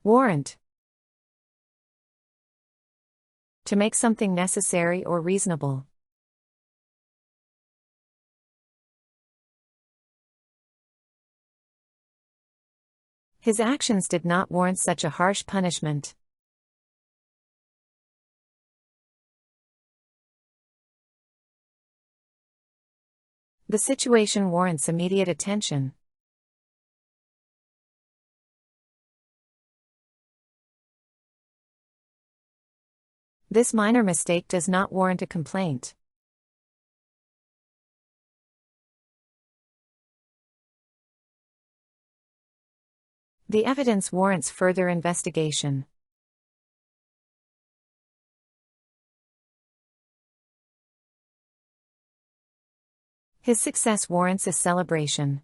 Warrant. To make something necessary or reasonable. His actions did not warrant such a harsh punishment. The situation warrants immediate attention. This minor mistake does not warrant a complaint. The evidence warrants further investigation. His success warrants a celebration.